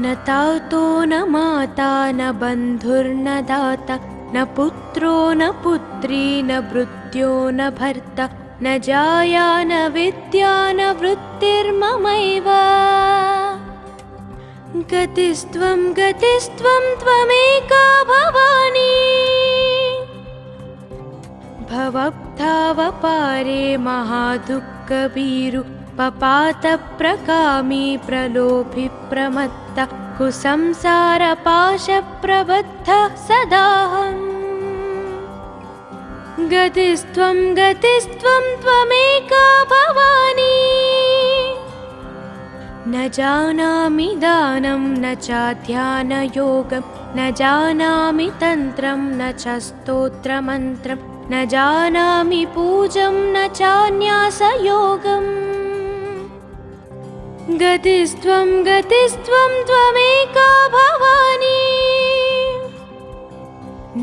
न तातो न माता न बन्धुर्न दाता न पुत्रो न पुत्री न भृत्यो न भर्ता न जाया न विद्या न वृत्तिर्ममैव गतिस्त्वं त्वमेका भवानी भवब्धावपारे महादुःखभीरु पपातप्रकामी प्रलोभि प्रमत्तः कुसंसारपाशप्रबद्धः सदाहम् गतिस्त्वं त्वमेका भवानी न जानामि दानं न चाध्यानयोगं न जानामि तन्त्रं न च स्तोत्रमन्त्रं न जानामि पूजं न चान्यासयोगम् गतिस्त्वं त्वमेका भवानी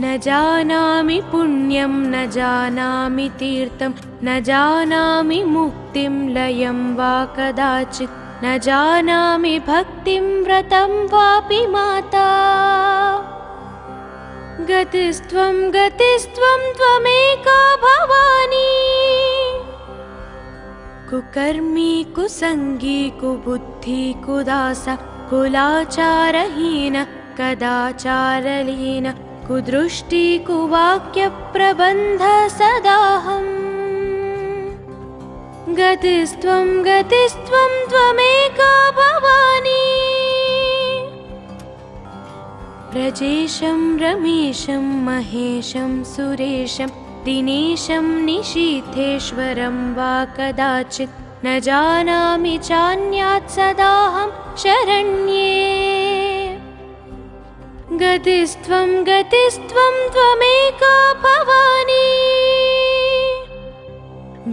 न जानामि पुण्यं न जानामि तीर्थं न जानामि मुक्तिं लयं वा कदाचित् न जानामि भक्तिं व्रतं वापि माता गतिस्त्वं त्वमेका भवानी कुकर्मी कुसंगी कुबुद्धि कुदासा कुलाचारहीन कदाचारलीन कुदृष्टि कुवाक्यप्रबन्ध सदाहम् गतिस्त्वं त्वमेका भवानी व्रजेशं रमेशं महेशं सुरेशं दिनेशं निशीथेश्वरं वा कदाचित् न जानामि चान्यात् सदाहं शरण्ये गतिस्त्वं त्वमेका भवानी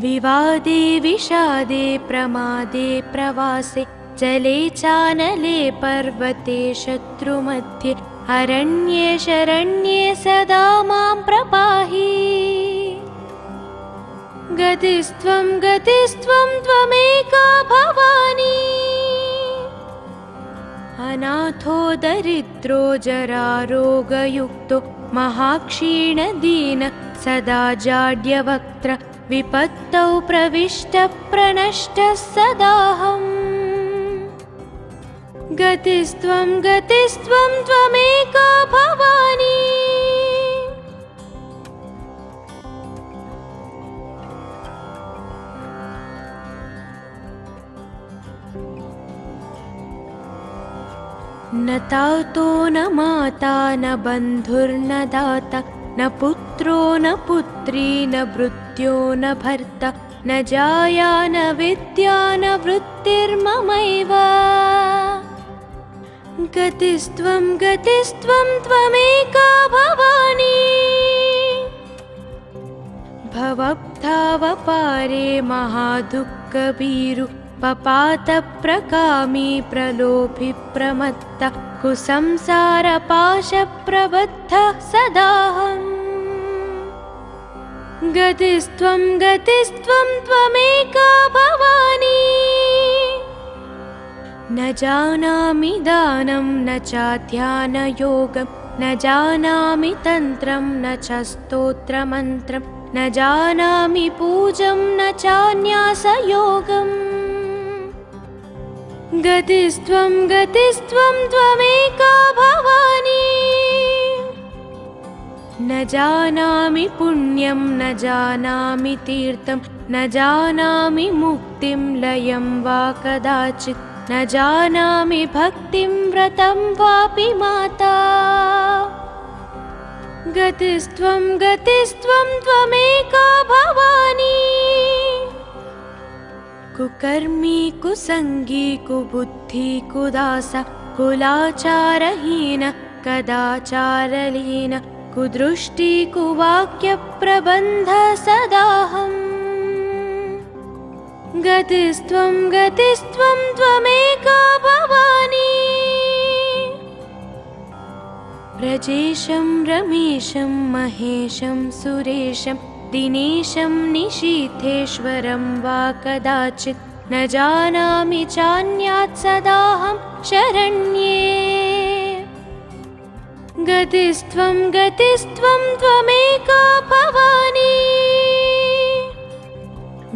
विवादे विषादे प्रमादे प्रवासे जले चानले पर्वते शत्रुमध्ये अरण्ये शरण्ये सदा मां प्रपाहि गतिस्त्वं त्वमेका भवानी अनाथो दरिद्रो जरारोगयुक्तो महाक्षीणदीन सदा जाड्यवक्त्र विपत्तौ प्रविष्टः प्रणष्टः सदाहम् गतिस्त्वं त्वमेका भवानी न तातो न माता न बन्धुर्न दाता न पुत्रो न पुत्री न भृत्यो न भर्ता न जाया न विद्या न वृत्तिर्ममैव गतिस्त्वं त्वमेका भवानी भवब्धावपारे महादुःखभीरु पपातप्रकामी प्रलोभि प्रमत्तः कुसंसारपाशप्रबद्धः सदाहम् गतिस्त्वं त्वमेका भवानी न जानामि दानं न चाध्यानयोगं न जानामि तन्त्रं न च स्तोत्रमन्त्रं न जानामि पूजं न चान्यासयोगम् गतिस्त्वं त्वमेका भवानी न जानामि पुण्यं न जानामि तीर्थं न जानामि मुक्तिं लयं वा कदाचित् न जानामि भक्तिं व्रतं वापि माता गतिस्त्वं त्वमेका भवानी कुकर्मी कुसंगी कुबुद्धि कुदासा कुलाचारहीन कदाचारलीन कुदृष्टि कुवाक्यप्रबन्ध सदाहम् गतिस्त्वं त्वमेका भवानी व्रजेशं रमेशं महेशं सुरेशं दिनेशं निशीथेश्वरं वा कदाचित् न जानामि चान्यात् सदाहं शरण्ये। गतिस्त्वं गतिस्त्वं त्वमेका भवानी।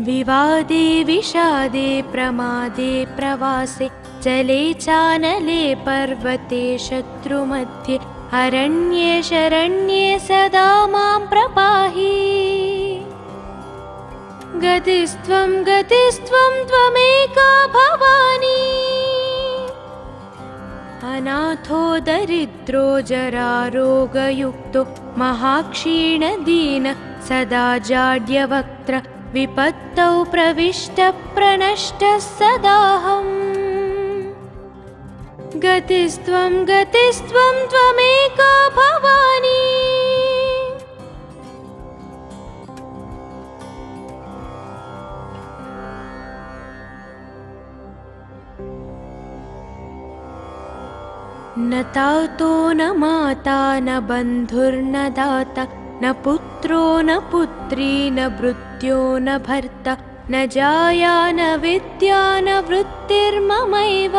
विवादे विषादे प्रमादे प्रवासे जले चानले पर्वते शत्रुमध्ये अरण्ये शरण्ये सदा मां प्रपाहि। गतिस्त्वं गतिस्त्वं त्वमेका भवानी। अनाथो दरिद्रो जरारोगयुक्तो महाक्षीणदीन सदा जाड्यवक्त्र विपत्तौ प्रविष्टप्रनष्टः सदाहम्। गतिस्त्वं गतिस्त्वं त्वमेका भवानी। न तातो न माता न बन्धुर्न दाता न पुत्रो न पुत्री न भृत्यो न भर्ता न जाया न विद्या न वृत्तिर्ममैव।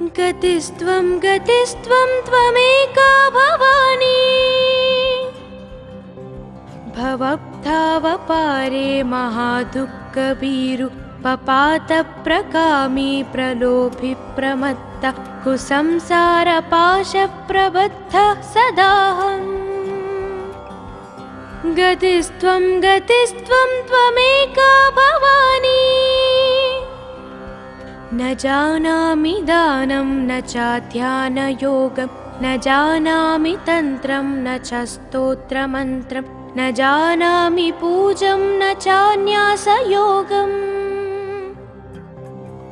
गतिस्त्वं गतिस्त्वं त्वमेका भवानी। भवब्धावपारे महादुःखभीरु पपातप्रकामी प्रलोभि प्रमत्तः कुसंसारपाशप्रबद्धः सदाहम्। गतिस्त्वं गतिस्त्वं त्वमेका भवानी। न जानामि दानं न चाध्यानयोगं न जानामि तन्त्रं न च स्तोत्रमन्त्रं न जानामि पूजं न चान्यासयोगम्।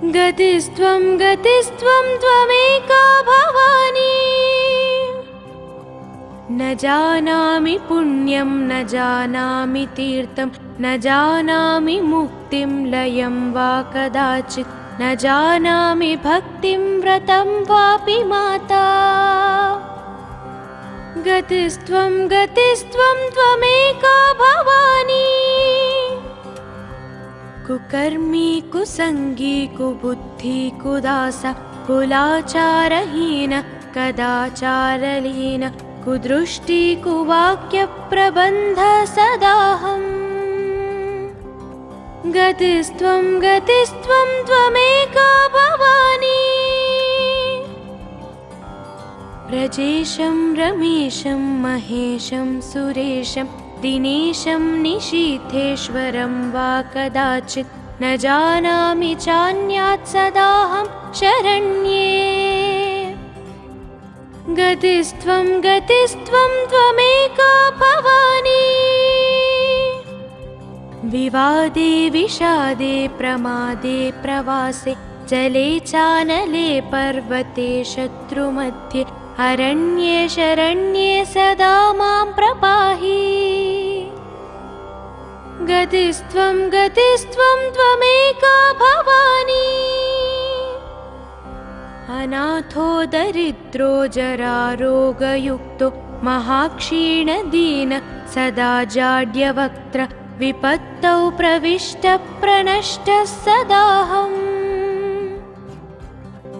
गतिस्त्वं गतिस्त्वं त्वमेका भवानी। न जानामि पुण्यं न जानामि तीर्थं न जानामि मुक्तिं लयं वा कदाचित् न जानामि भक्तिं व्रतं वापि माता। गतिस्त्वं गतिस्त्वं त्वमेका भवानी। कुकर्मी कुसंगी कुबुद्धि कुदासा कुलाचारहीन कदाचारलीन कुदृष्टि कुवाक्यप्रबन्ध सदाहम्। गतिस्त्वं गतिस्त्वं त्वमेका भवानी। व्रजेशं रमेशं महेशं सुरेशं दिनेशं निशीथेश्वरं वा कदाचित् न जानामि चान्यात् सदाहं शरण्ये। गतिस्त्वं गतिस्त्वं त्वमेका भवानी। विवादे विषादे प्रमादे प्रवासे जले चानले पर्वते शत्रुमध्ये अरण्ये शरण्ये सदा मां प्रपाहि। गतिस्त्वं गतिस्त्वं त्वमेका भवानी। अनाथो दरिद्रो जरारोगयुक्तो महाक्षीणदीन सदा जाड्यवक्त्र विपत्तौ प्रविष्टप्रनष्टः सदाहम्।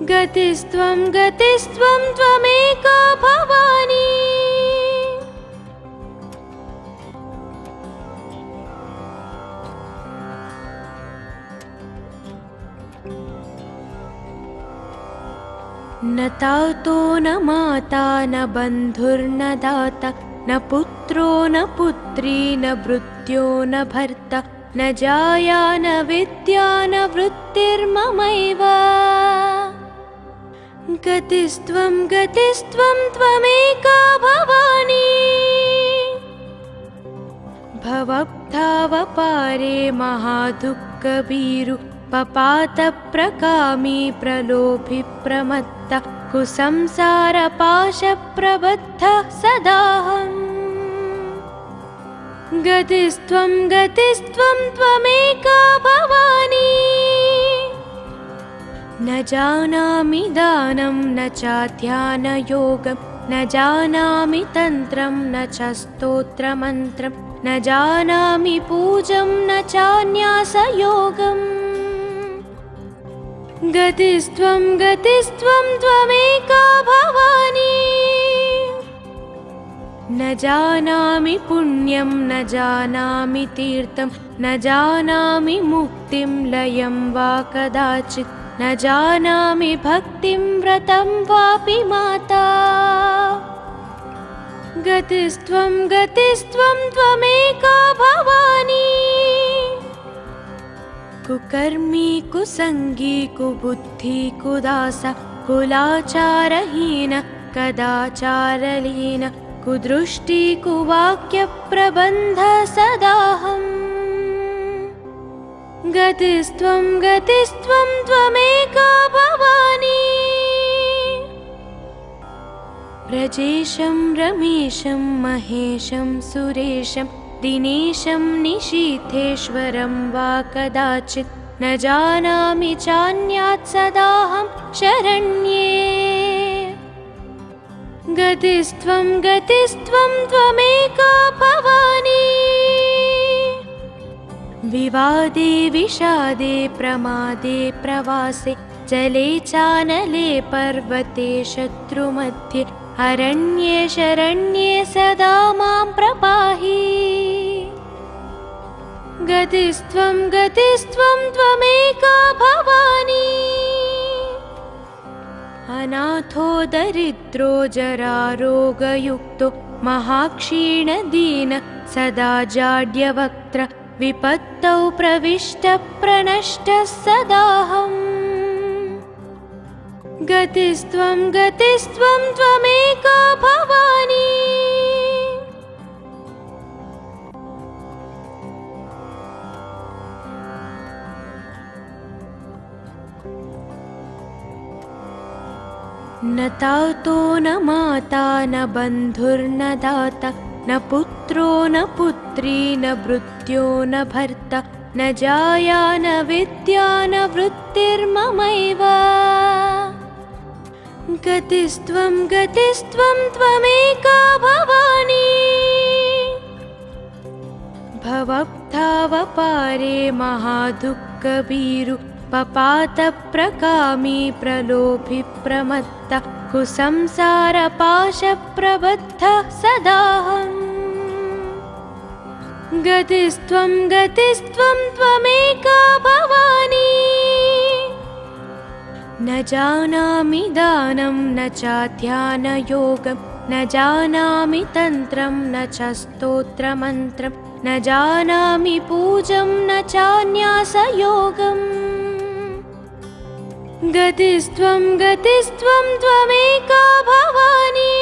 गतिस्त्वं गतिस्त्वं त्वमेका भवानी। न तातो न माता न बन्धुर्न दाता न पुत्रो न पुत्री न भृत्यो न भर्ता न जाया न विद्या न वृत्तिर्ममैव। गतिस्त्वं गतिस्त्वं त्वमेका भवानी। भवब्धावपारे महादुःखभीरु पपातप्रकामी प्रलोभि प्रमत्तः कुसंसारपाशप्रबद्धः सदाहम्। गतिस्त्वं गतिस्त्वं त्वमेका भवानी। न जानामि दानं न चाध्यानयोगं न जानामि तन्त्रं न च स्तोत्रमन्त्रं न जानामि पूजं न चान्यासयोगम् गतिस्त्वं त्वमेका भवानी न जानामि पुण्यं न जानामि तीर्थं न जानामि मुक्तिं लयं वा कदाचित् न जानामि भक्तिं व्रतं वापि माता गतिस्त्वं त्वमेका भवानी कुकर्मी कुसंगी कुबुद्धि कुदास कुलाचारहीन कदाचारलीन कुदृष्टि कुवाक्यप्रबन्ध सदाहम् गतिस्त्वं त्वमेका भवानी व्रजेशं रमेशं महेशं सुरेशं दिनेशं निशीथेश्वरं वा कदाचित् न जानामि चान्यात् सदाहं शरण्ये गतिस्त्वं त्वमेका भवानी विवादे विषादे प्रमादे प्रवासे जले चानले पर्वते शत्रुमध्ये अरण्ये शरण्ये सदा मां प्रपाहि गतिस्त्वं त्वमेका भवानी अनाथो दरिद्रो जरारोगयुक्तो महाक्षीणदीन सदा जाड्यवक्त्र विपत्तौ प्रविष्टप्रनष्टः सदाहम् गतिस्त्वं त्वमेका भवानी न तातो न माता न बन्धुर्न दाता न पुत्रो न पुत्री न भृत्यो न भर्ता न जाया न विद्या न वृत्तिर्ममैव गतिस्त्वं त्वमेका भवानी भवब्धावपारे महादुःखभीरु पपातप्रकामी प्रलोभि प्रमत्तः कुसंसारपाशप्रबद्धः सदाहम् गतिस्त्वं त्वमेका भवानी न जानामि दानं न चाध्यानयोगं न जानामि तन्त्रं न च स्तोत्रमन्त्रं न जानामि पूजं न चान्यासयोगम् गतिस्त्वं त्वमेका भवानी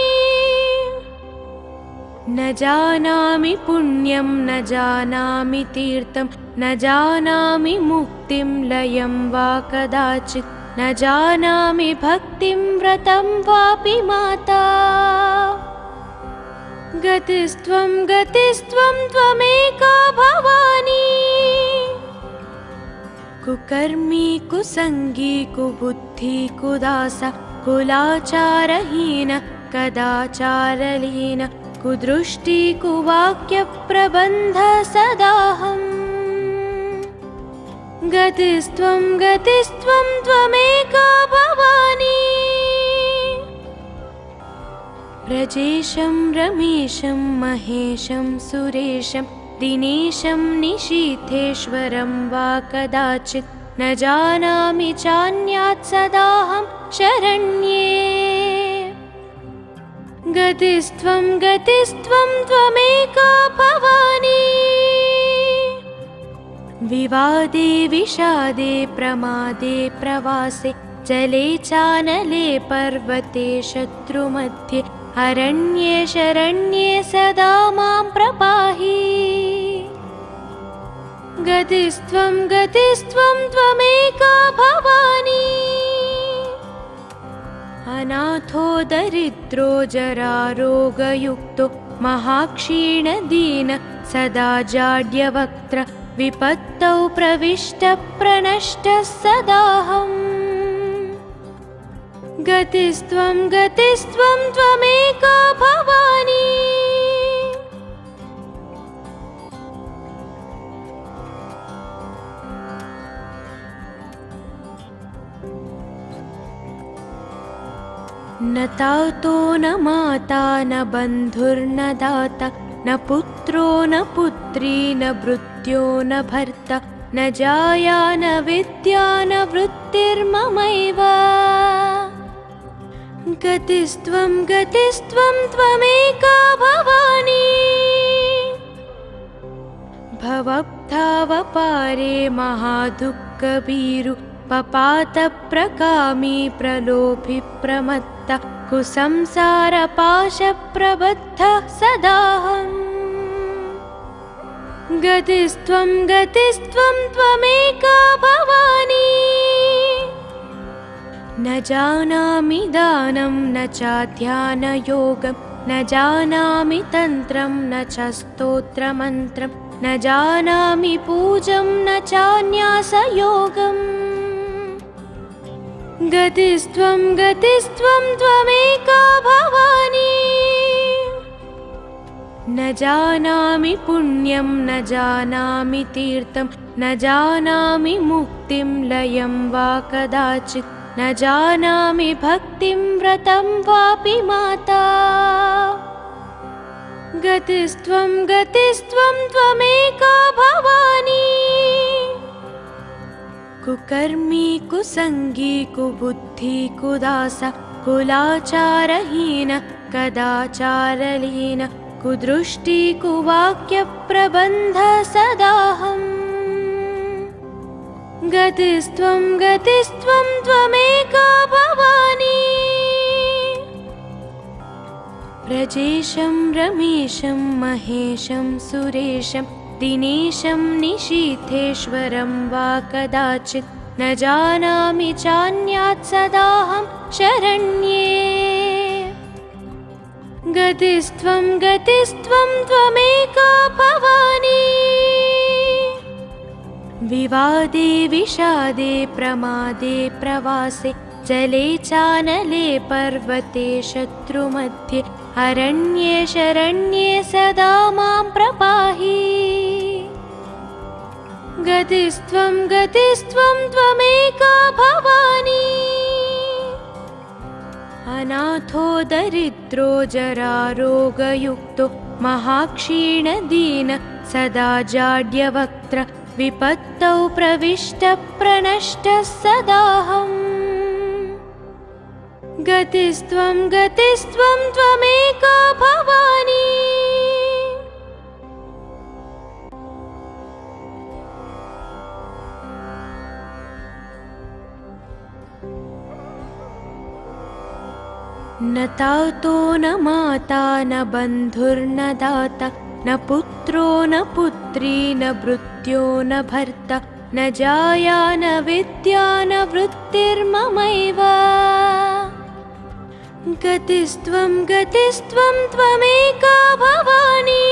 न जानामि पुण्यं न जानामि तीर्थं न जानामि मुक्तिं लयं वा कदाचित् न जानामि भक्तिं व्रतं वापि माता गतिस्त्वं त्वमेका भवानी कुकर्मी कुसंगी कुबुद्धि कुदास कुलाचारहीन कदाचारलीन कुदृष्टि कुवाक्यप्रबन्ध सदाहम् गतिस्त्वं त्वमेका भवानी व्रजेशं रमेशं महेशं सुरेशं दिनेशं निशीथेश्वरं वा कदाचित् न जानामि चान्यात् सदाहं शरण्ये गतिस्त्वं त्वमेका भवानी विवादे विषादे प्रमादे प्रवासे जले चानले पर्वते शत्रुमध्ये अरण्ये शरण्ये सदा मां प्रपाहि गतिस्त्वं त्वमेका भवानी अनाथो दरिद्रो जरारोगयुक्तो महाक्षीणदीन सदा जाड्यवक्त्र विपत्तौ प्रविष्टप्रनष्टः सदाहम् गतिस्त्वं गतिस्त्वं त्वमेका भवानी न तातो न माता न बन्धुर्न दाता न पुत्रो न पुत्री न भृत्यो न भर्ता न जाया न विद्या न वृत्तिर्ममैव गतिस्त्वं गतिस्त्वं त्वमेका भवानी भवब्धावपारे महादुःखभीरु पपातप्रकामी प्रलोभि प्रमत्तः कुसंसारपाशप्रबद्धः सदाहम् गतिस्त्वं गतिस्त्वं त्वमेका भवानी न जानामि दानं न चाध्यानयोगं न जानामि तन्त्रं न च स्तोत्रमन्त्रं न जानामि पूजं न चान्यासयोगम् गतिस्त्वं गतिस्त्वं त्वमेका भवानी न जानामि पुण्यं न जानामि तीर्थं न जानामि मुक्तिं लयं वा कदाचित् न जानामि भक्तिं व्रतं वापि माता गतिस्त्वं गतिस्त्वं त्वमेका भवानी कुकर्मी कुसंगी कुबुद्धि कुदासा कुलाचारहीन कदाचारलीन कुदृष्टि कुवाक्यप्रबन्ध सदाहम् गतिस्त्वं गतिस्त्वं त्वमेका भवानी व्रजेशं रमेशं महेशं सुरेशं दिनेशं निशीथेश्वरं वा कदाचित् न जानामि चान्यात् सदाहं शरण्ये गतिस्त्वं गतिस्त्वं त्वमेका भवानी विवादे विषादे प्रमादे प्रवासे जले चानले पर्वते शत्रुमध्ये अरण्ये शरण्ये सदा मां प्रपाहि गतिस्त्वं गतिस्त्वं त्वमेका भवानी अनाथो दरिद्रो जरारोगयुक्तो महाक्षीणदीन सदा जाड्यवक्त्र विपत्तौ प्रविष्टप्रनष्टः सदाहम् गतिस्त्वं गतिस्त्वं त्वमेका भवानी न तातो न माता न बन्धुर्न दाता न पुत्रो न पुत्री न भृत्यो न भर्ता न जाया न विद्या न वृत्तिर्ममैव गतिस्त्वं गतिस्त्वं त्वमेका भवानी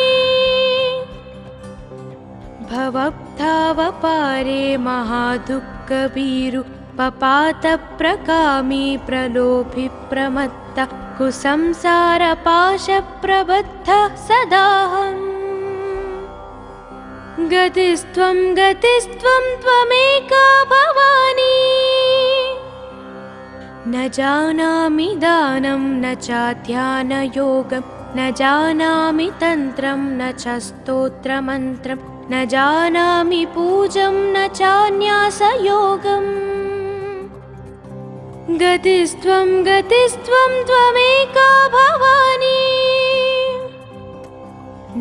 भवब्धावपारे महादुःखभीरु पपातप्रकामी प्रलोभि प्रमत्तः कुसंसारपाशप्रबद्धः सदाहम् गतिस्त्वं गतिस्त्वं त्वमेका भवानी न जानामि दानं न चाध्यानयोगं न जानामि तन्त्रं न च स्तोत्रमन्त्रं न जानामि पूजं न चान्यासयोगम् गतिस्त्वं गतिस्त्वं त्वमेका भवानी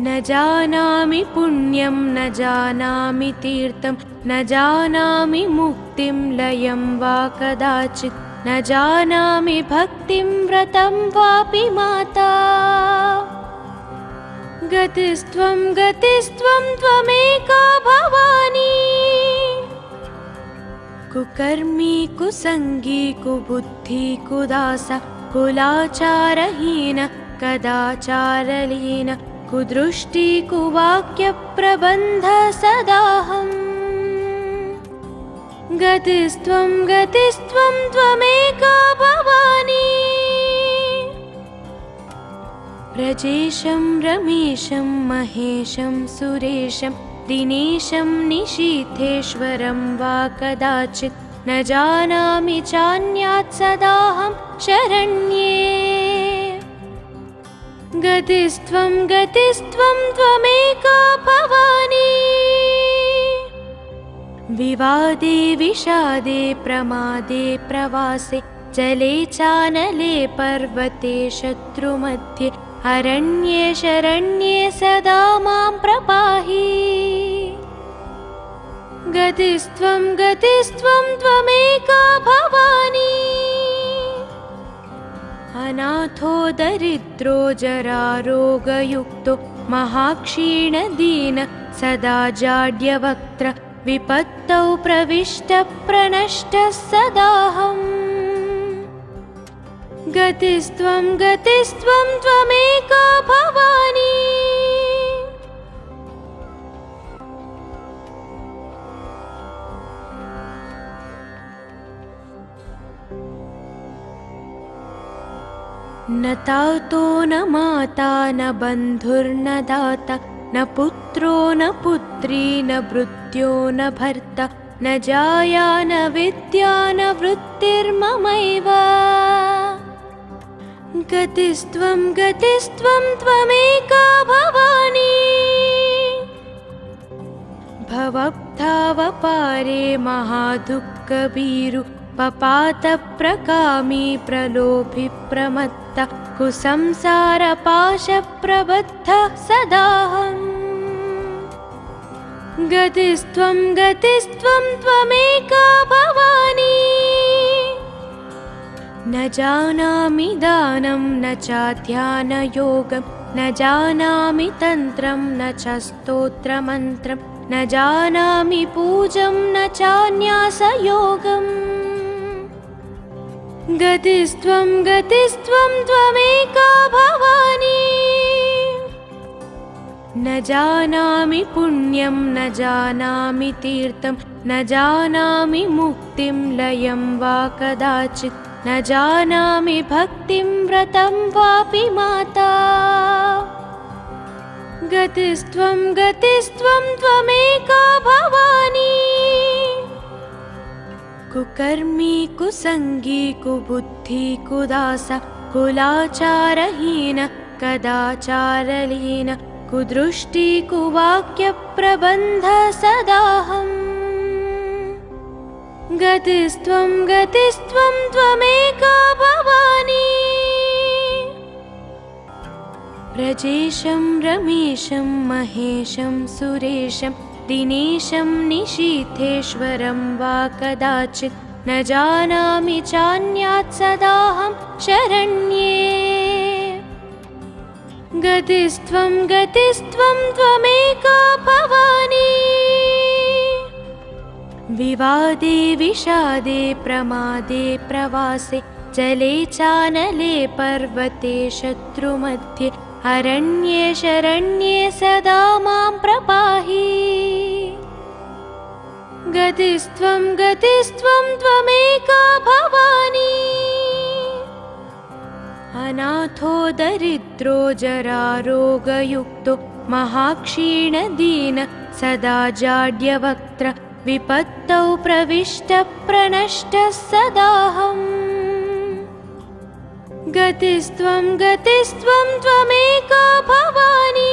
न जानामि पुण्यं न जानामि तीर्थं न जानामि मुक्तिं लयं वा कदाचित् न जानामि भक्तिं व्रतं वापि माता गतिस्त्वं गतिस्त्वं त्वमेका भवानी कुकर्मी कुसंगी कुबुद्धि कुदासा कुलाचारहीन कदाचारलीन कुदृष्टि कुवाक्यप्रबन्ध सदाहम् गतिस्त्वं गतिस्त्वं त्वमेका भवानी व्रजेशं रमेशं महेशं सुरेशं दिनेशं निशीथेश्वरं वा कदाचित् न जानामि चान्यात् सदाहं शरण्ये गतिस्त्वं गतिस्त्वं त्वमेका भवानी विवादे विषादे प्रमादे प्रवासे जले चानले पर्वते शत्रुमध्ये अरण्ये शरण्ये सदा मां प्रपाहि गतिस्त्वं गतिस्त्वं त्वमेका भवानी अनाथो दरिद्रो जरारोगयुक्तो महाक्षीणदीन सदा जाड्यवक्त्र विपत्तौ प्रविष्टप्रनष्टः सदाहम् गतिस्त्वं गतिस्त्वं त्वमेका भवानी न तातो न माता न बन्धुर्न दाता न पुत्रो न पुत्री न भृत्यो न भर्ता न जाया न विद्या न वृत्तिर्ममैव गतिस्त्वं गतिस्त्वं त्वमेका भवानी भवब्धावपारे महादुःखभीरु पपातप्रकामी प्रलोभि प्रमत्तः कुसंसारपाशप्रबद्धः सदाहम् गतिस्त्वं गतिस्त्वं त्वमेका भवानी न जानामि दानं न चाध्यानयोगं न जानामि तन्त्रं न च स्तोत्रमन्त्रं न जानामि पूजं न चान्यासयोगम् गतिस्त्वं गतिस्त्वं त्वमेका भवानी न जानामि पुण्यं न जानामि तीर्थं न जानामि मुक्तिं लयं वा कदाचित् न जानामि भक्तिं व्रतं वापि माता गतिस्त्वं गतिस्त्वं त्वमेका भवानी कुकर्मी कुसंगी कुबुद्धि कुदासा कुलाचारहीन कदाचारलीन कुदृष्टि कुवाक्यप्रबन्ध सदाहम् गतिस्त्वं गतिस्त्वं त्वमेका भवानी व्रजेशं रमेशं महेशं सुरेशं दिनेशं निशीथेश्वरं वा कदाचित् न जानामि चान्यात् सदाहं शरण्ये गतिस्त्वं गतिस्त्वं त्वमेका भवानी विवादे विषादे प्रमादे प्रवासे जले चानले पर्वते शत्रुमध्ये अरण्ये शरण्ये सदा मां प्रपाहि गतिस्त्वं गतिस्त्वं त्वमेका भवानी अनाथो दरिद्रो जरारोगयुक्तो महाक्षीणदीन सदा जाड्यवक्त्र विपत्तौ प्रविष्टप्रनष्टः सदाहम् गतिस्त्वं गतिस्त्वं त्वमेका भवानी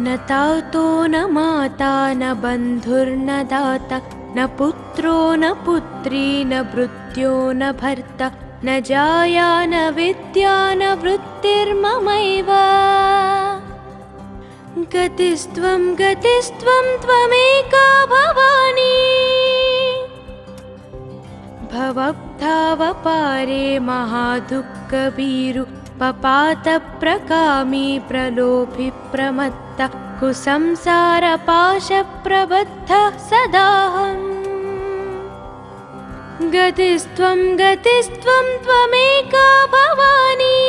न तातो न माता न बन्धुर्न दाता न पुत्रो न पुत्री न भृत्यो न भर्ता न जाया न विद्या न वृत्तिर्ममैव गतिस्त्वं गतिस्त्वं त्वमेका भवानी भवब्धावपारे महादुःखभीरु पपातप्रकामी प्रलोभि प्रमत्तः कुसंसारपाशप्रबद्धः सदाहम् गतिस्त्वं गतिस्त्वं त्वमेका भवानी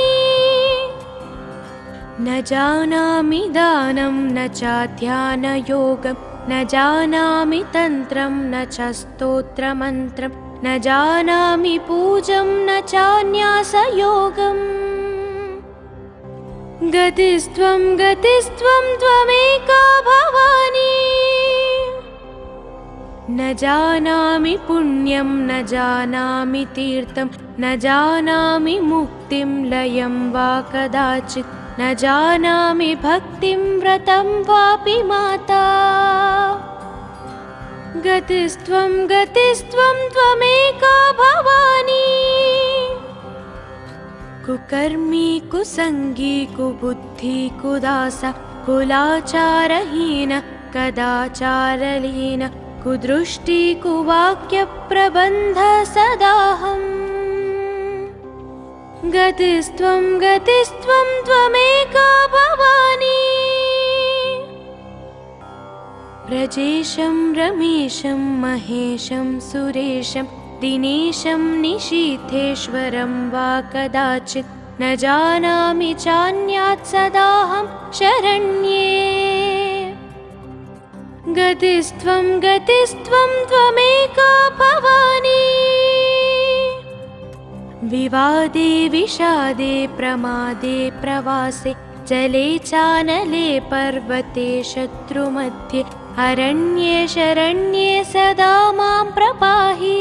न जानामि दानं न चाध्यानयोगं न जानामि तन्त्रं न च स्तोत्रमन्त्रं न जानामि पूजं न चान्यासयोगम् गतिस्त्वं गतिस्त्वं त्वमेका भवानी न जानामि पुण्यं न जानामि तीर्थं न जानामि मुक्तिं लयं वा कदाचित् न जानामि भक्तिं व्रतं वापि माता गतिस्त्वं गतिस्त्वं त्वमेका भवानी कुकर्मी कुसंगी कुबुद्धि कुदास कुलाचारहीन कदाचारलीन कुदृष्टि कुवाक्यप्रबन्ध सदाहम् गतिस्त्वं गतिस्त्वं त्वमेका भवानी व्रजेशं रमेशं महेशं सुरेशं दिनेशं निशीथेश्वरं वा कदाचित् न जानामि चान्यात् सदाहं शरण्ये गतिस्त्वं गतिस्त्वं त्वमेका भवानी विवादे विषादे प्रमादे प्रवासे जले चानले पर्वते शत्रुमध्ये अरण्ये शरण्ये सदा मां प्रपाहि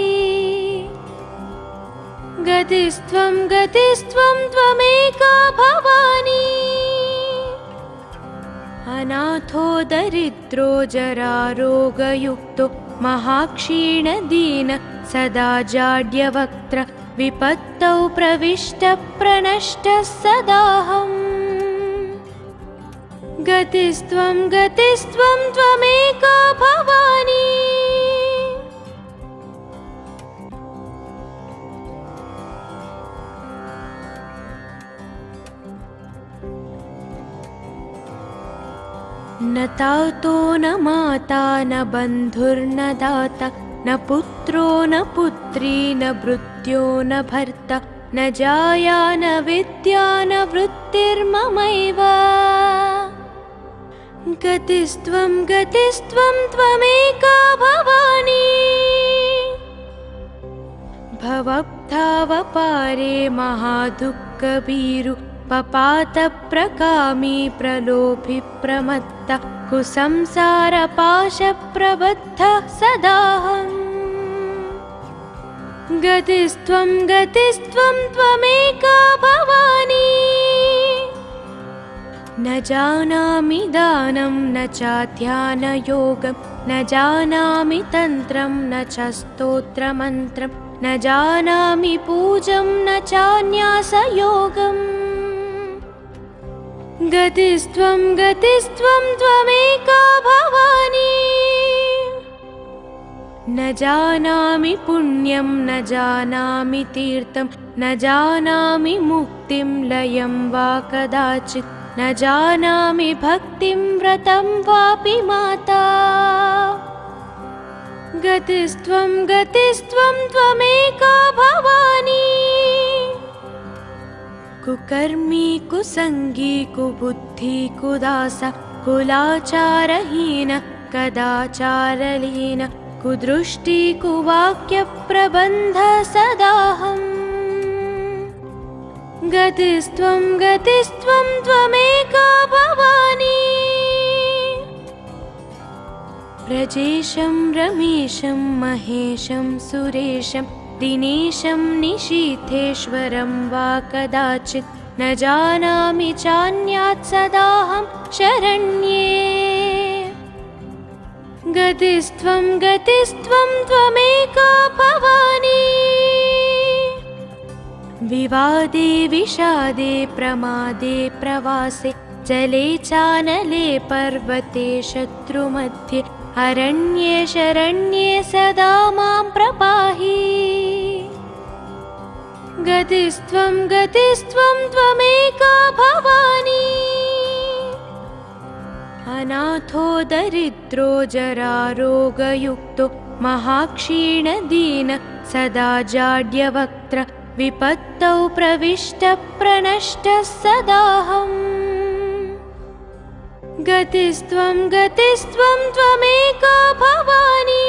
गतिस्त्वं गतिस्त्वं त्वमेका भवानी अनाथो दरिद्रो जरारोगयुक्तो महाक्षीणदीन सदा जाड्यवक्त्र विपत्तौ प्रविष्टप्रनष्टः सदाहम् गतिस्त्वं गतिस्त्वं त्वमेका भवानी न तातो न माता न बन्धुर्न दाता न पुत्रो न पुत्री न भृत्यो न भर्ता न जाया न विद्या न वृत्तिर्ममैव गतिस्त्वं गतिस्त्वं त्वमेका भवानी भवब्धावपारे महादुःखभीरु पपातप्रकामी प्रलोभि प्रमत्तः कुसंसारपाशप्रबद्धः सदाहम् गतिस्त्वं गतिस्त्वं त्वमेका भवानी न जानामि दानं न चाध्यानयोगं न जानामि तन्त्रं न च स्तोत्रमन्त्रं न जानामि पूजं न चान्यासयोगम् गतिस्त्वं गतिस्त्वं त्वमेका भवानी न जानामि पुण्यं न जानामि तीर्थं न जानामि मुक्तिं लयं वा कदाचित् न जानामि भक्तिं व्रतं वापि माता गतिस्त्वं गतिस्त्वं त्वमेका भवानी कुकर्मी कुसंगी कुबुद्धि कुदास कुलाचारहीन कदाचारलीन कुदृष्टि कुवाक्यप्रबन्ध सदाहम् गतिस्त्वं गतिस्त्वं त्वमेका भवानी व्रजेशं रमेशं महेशं सुरेशं दिनेशं निशीथेश्वरं वा कदाचित् न जानामि चान्यात् सदाहं शरण्ये गतिस्त्वं गतिस्त्वं त्वमेका भवानी विवादे विषादे प्रमादे प्रवासे जले चानले पर्वते शत्रुमध्ये अरण्ये शरण्ये सदा मां प्रपाहि गतिस्त्वं गतिस्त्वं त्वमेका भवानी अनाथो दरिद्रो जरारोगयुक्तो महाक्षीणदीन सदा जाड्यवक्त्र विपत्तौ प्रविष्टप्रनष्टः सदाहम् गतिस्त्वं गतिस्त्वं त्वमेका भवानी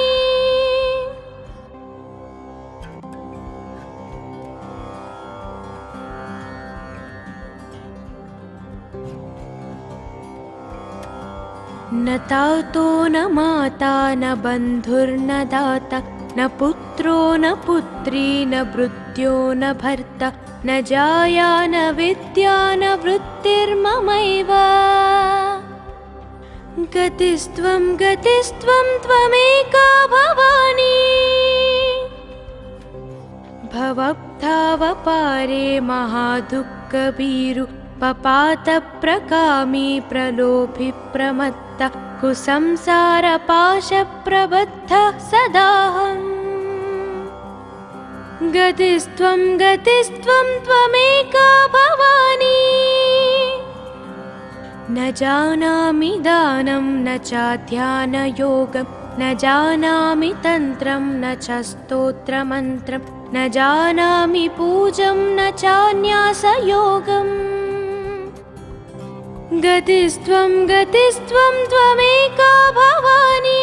न तातो न माता न बन्धुर्न दाता न पुत्रो न पुत्री न भृत्यो न भर्ता न जाया न विद्या न वृत्तिर्ममैव गतिस्त्वं गतिस्त्वं त्वमेका भवानी भवब्धावपारे महादुःखभीरु पपातप्रकामी प्रलोभि प्रमत्तः कुसंसारपाशप्रबद्धः सदाहम् गतिस्त्वं गतिस्त्वं त्वमेका भवानी न जानामि दानं न चाध्यानयोगं न जानामि तन्त्रं न च स्तोत्रमन्त्रं न जानामि पूजं न चान्यासयोगम् गतिस्त्वं गतिस्त्वं त्वमेका भवानी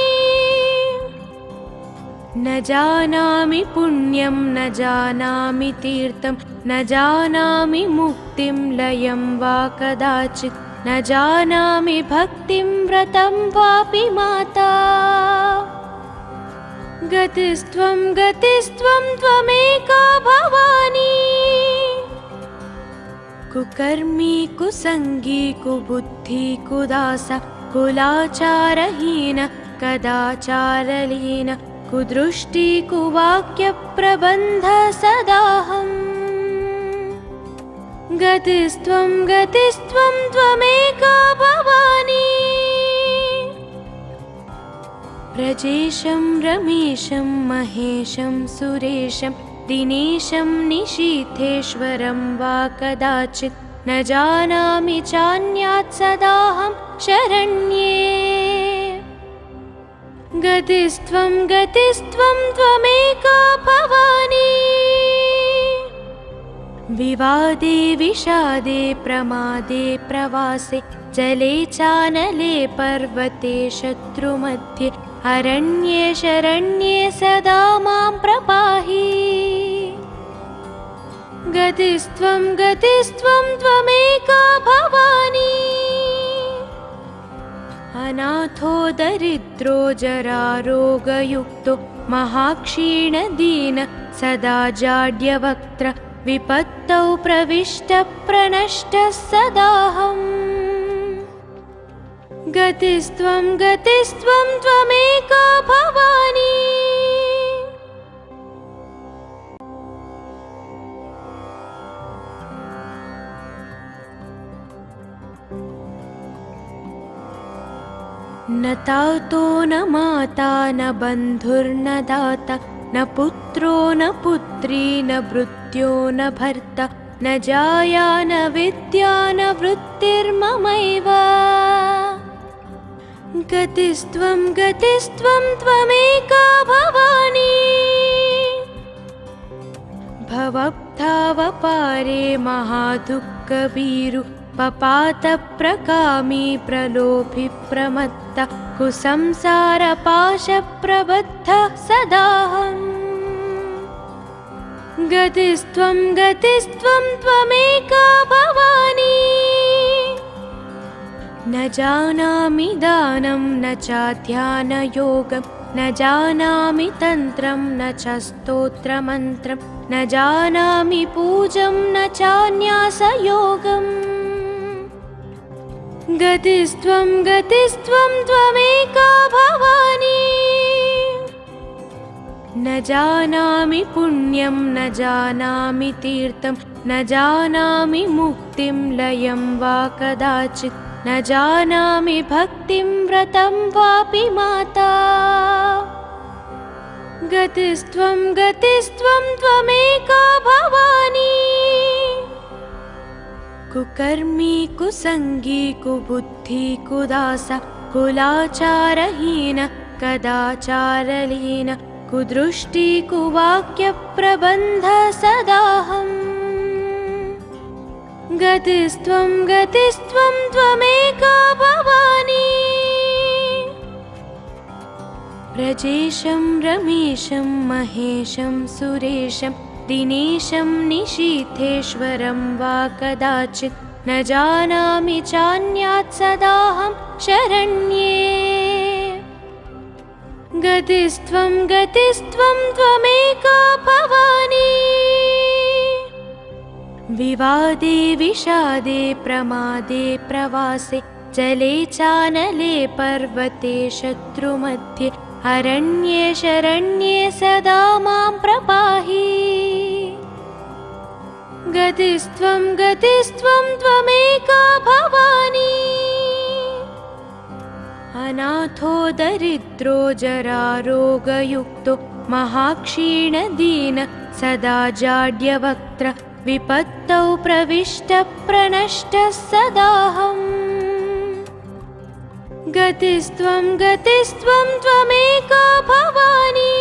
न जानामि पुण्यं न जानामि तीर्थं न जानामि मुक्तिं लयं वा कदाचित् न जानामि भक्तिं व्रतं वापि माता गतिस्त्वं गतिस्त्वं त्वमेका भवानी कुकर्मी कुसंगी कुबुद्धि कुदासा कुलाचारहीन कदाचारलीन कुदृष्टि कुवाक्यप्रबन्ध सदाहम् गतिस्त्वं गतिस्त्वं त्वमेका भवानी व्रजेशं रमेशं महेशं सुरेशं दिनेशं निशीथेश्वरं वा कदाचित् न जानामि चान्यात् सदाहं शरण्ये गतिस्त्वं गतिस्त्वं त्वमेका भवानी विवादे विषादे प्रमादे प्रवासे जले चानले पर्वते शत्रुमध्ये अरण्ये शरण्ये सदा मां प्रपाहि गतिस्त्वं गतिस्त्वं त्वमेका भवानी अनाथो दरिद्रो जरारोगयुक्तो महाक्षीणदीन सदा जाड्यवक्त्र विपत्तौ प्रविष्टप्रनष्टः सदाहम् गतिस्त्वं गतिस्त्वं त्वमेका भवानी न तातो न माता न बन्धुर्न दाता न पुत्रो न पुत्री न भृत्यो न भर्ता न जाया न विद्या न वृत्तिर्ममैव गतिस्त्वं गतिस्त्वं त्वमेका भवानी भवब्धावपारे महादुःखभीरु पपातप्रकामी प्रलोभि प्रमत्तः कुसंसारपाशप्रबद्धः सदाहम् गतिस्त्वं गतिस्त्वं त्वमेका भवानी न जानामि दानं न चाध्यानयोगं न जानामि तन्त्रं न च स्तोत्रमन्त्रं न जानामि पूजं न चान्यासयोगम् गतिस्त्वं गतिस्त्वं त्वमेका भवानी न जानामि पुण्यं न जानामि तीर्थं न जानामि मुक्तिं लयं वा कदाचित् न जानामि भक्तिं व्रतं वापि माता गतिस्त्वं गतिस्त्वं त्वमेका भवानी कुकर्मी कुसंगी कुबुद्धि कुदासा कुलाचारहीन कदाचारलीन कुदृष्टि कुवाक्यप्रबन्ध सदाहम् गतिस्त्वं त्वमेका भवानी व्रजेशं रमेशं महेशं सुरेशं दिनेशं निशीथेश्वरं वा कदाचित् न जानामि चान्यात् सदाहं शरण्ये गतिस्त्वं त्वमेका भवानी विवादे विषादे प्रमादे प्रवासे जले चानले पर्वते शत्रुमध्ये अरण्ये शरण्ये सदा मां प्रपाहि गतिस्त्वं त्वमेका भवानी अनाथो दरिद्रो जरारोगयुक्तो महाक्षीणदीन सदा जाड्यवक्त्र विपत्तौ प्रविष्टप्रनष्टः सदाहम् गतिस्त्वं त्वमेका भवानी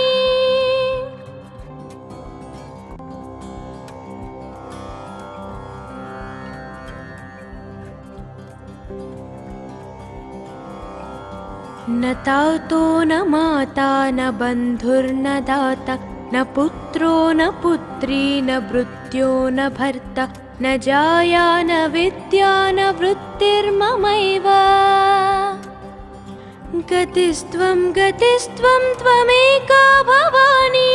न तातो न माता न बन्धुर्न दाता न पुत्रो न पुत्री न भृत्यो न भर्ता न जाया न विद्या न वृत्तिर्ममैव गतिस्त्वं त्वमेका भवानी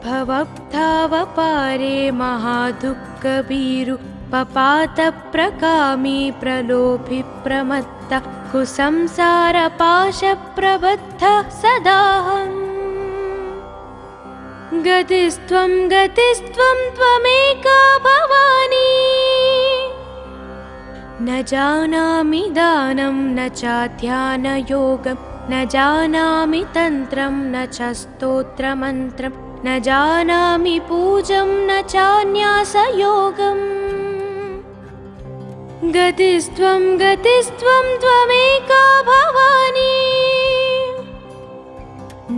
भवब्धावपारे महादुःखभीरु पपातप्रकामी प्रलोभि प्रमत्त कुसंसारपाशप्रबद्धः सदाहम् गतिस्त्वं त्वमेका भवानी न जानामि दानं न चाध्यानयोगं न जानामि तन्त्रं न च स्तोत्रमन्त्रं न जानामि पूजं न चान्यासयोगम् गतिस्त्वं त्वमेका भवानी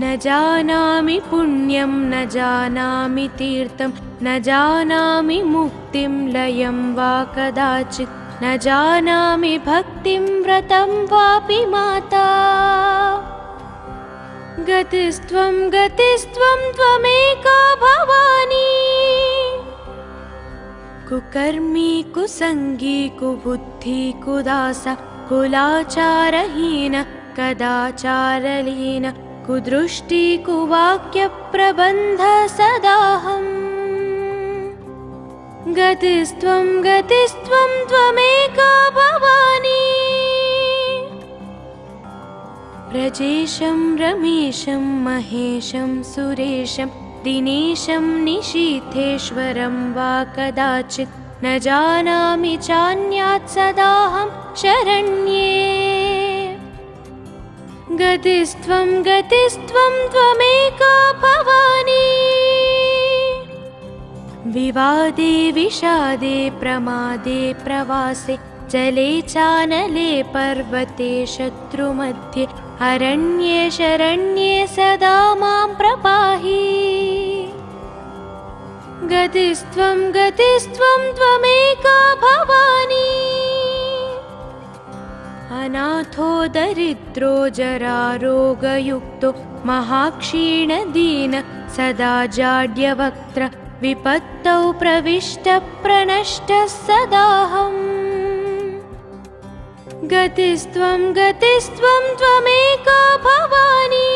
न जानामि पुण्यं न जानामि तीर्थं न जानामि मुक्तिं लयं वा कदाचित् न जानामि भक्तिं व्रतं वापि माता गतिस्त्वं त्वमेका भवानी कुकर्मी कुसंगी कुबुद्धि कुदास कुलाचारहीन कदाचारलीन कुदृष्टि कुवाक्यप्रबन्ध सदाहम् गतिस्त्वं त्वमेका भवानी व्रजेशं रमेशं महेशं सुरेशं दिनेशं निशीथेश्वरं वा कदाचित् न जानामि चान्यात् सदाहं शरण्ये गतिस्त्वं त्वमेका भवानी विवादे विषादे प्रमादे प्रवासे जले चानले पर्वते शत्रुमध्ये अरण्ये शरण्ये सदा मां प्रपाहि गतिस्त्वं त्वमेका भवानी अनाथो दरिद्रो जरारोगयुक्तो महाक्षीणदीन सदा जाड्यवक्त्र विपत्तौ प्रविष्टप्रनष्टः सदाहम् गतिस्त्वं त्वमेका भवानी